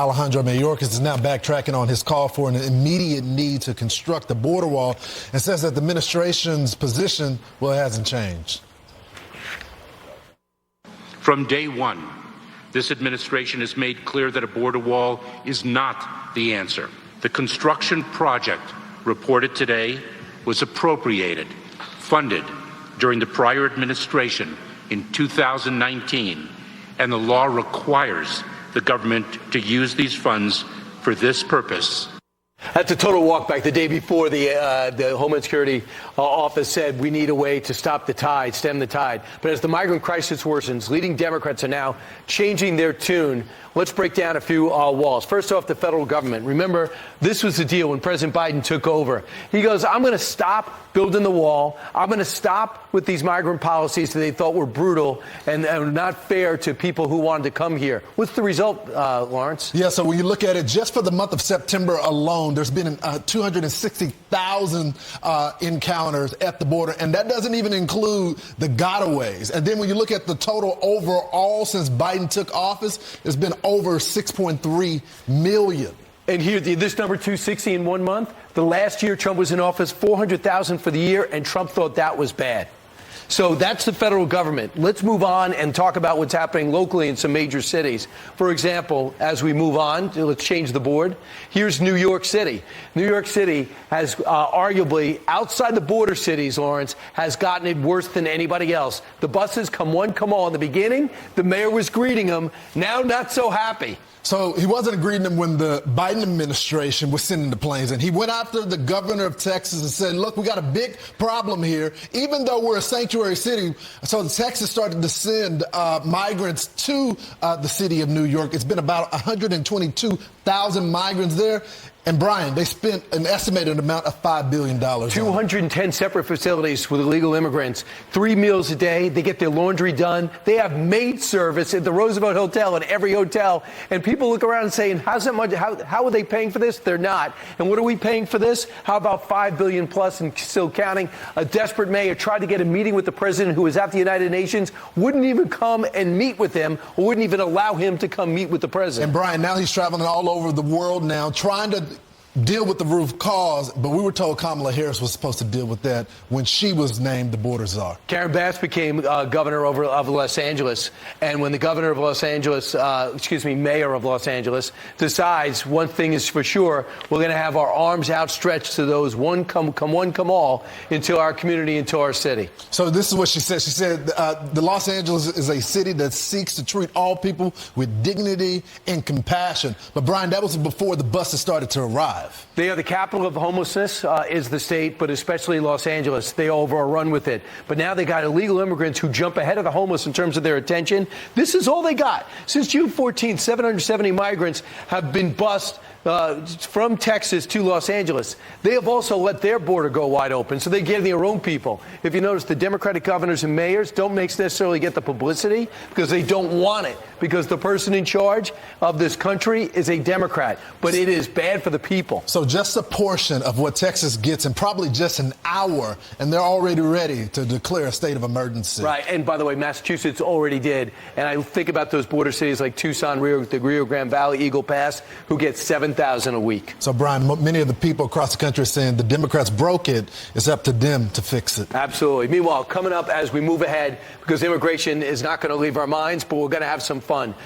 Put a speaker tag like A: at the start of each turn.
A: Alejandro Mayorkas is now backtracking on his call for an immediate need to construct a border wall and says that the administration's position, well, it hasn't changed.
B: From day one, this administration has made clear that a border wall is not the answer. The construction project reported today was appropriated, funded during the prior administration in 2019, and the law requires the government to use these funds for this purpose.
C: That's a total walk back. The day before, the Homeland Security office said we need a way to stop the tide, stem the tide. But as the migrant crisis worsens, leading Democrats are now changing their tune. Let's break down a few walls. First off, the federal government. Remember, this was the deal when President Biden took over. He goes, I'm going to stop building the wall. I'm going to stop with these migrant policies that they thought were brutal and not fair to people who wanted to come here. What's the result, Lawrence?
A: Yeah, so when you look at it, just for the month of September alone, there's been 260,000 encounters at the border, and that doesn't even include the gotaways. And then when you look at the total overall since Biden took office, it's been over 6.3 million.
C: And here, this number 260 in 1 month, the last year Trump was in office, 400,000 for the year, and Trump thought that was bad. So that's the federal government. Let's move on and talk about what's happening locally in some major cities. For example, as we move on, let's change the board. Here's New York City. New York City has arguably, outside the border cities, Lawrence, has gotten it worse than anybody else. The buses come one, come all. In the beginning, the mayor was greeting them. Now, not so happy.
A: So he wasn't greeting them when the Biden administration was sending the planes in. He went after the governor of Texas and said, look, we got a big problem here. Even though we're a sanctuary city, so Texas started to send migrants to the city of New York. It's been about 122,000 migrants there. And, Brian, they spent an estimated amount of $5 billion.
C: 210 separate facilities with illegal immigrants, 3 meals a day. They get their laundry done. They have maid service at the Roosevelt Hotel and every hotel. And people look around and say, how's that much? How are they paying for this? They're not. And what are we paying for this? How about $5 billion plus and still counting? A desperate mayor tried to get a meeting with the president who was at the United Nations, wouldn't even come and meet with him, or wouldn't even allow him to come meet with the president.
A: And, Brian, now he's traveling all over the world now, trying to deal with the root cause, but we were told Kamala Harris was supposed to deal with that when she was named the border czar.
C: Karen Bass became governor of Los Angeles, and when the governor of Los Angeles, mayor of Los Angeles, decides one thing is for sure, we're going to have our arms outstretched to those one come all into our community, into our city.
A: So this is what she said. She said the Los Angeles is a city that seeks to treat all people with dignity and compassion. But, Brian, that was before the buses started to arrive.
C: They are the capital of homelessness, is the state, but especially Los Angeles. They overrun with it. But now they got illegal immigrants who jump ahead of the homeless in terms of their attention. This is all they got. Since June 14th, 770 migrants have been bused from Texas to Los Angeles. They have also let their border go wide open, so they get their own people. If you notice, the Democratic governors and mayors don't necessarily get the publicity because they don't want it, because the person in charge of this country is a Democrat. But it is bad for the people.
A: So just a portion of what Texas gets in probably just an hour, and they're already ready to declare a state of emergency.
C: Right. And by the way, Massachusetts already did. And I think about those border cities like Tucson, the Rio Grande Valley, Eagle Pass, who get 7,000 a week.
A: So, Brian, many of the people across the country are saying the Democrats broke it. It's up to them to fix it.
C: Absolutely. Meanwhile, coming up as we move ahead, because immigration is not going to leave our minds, but we're going to have some fun.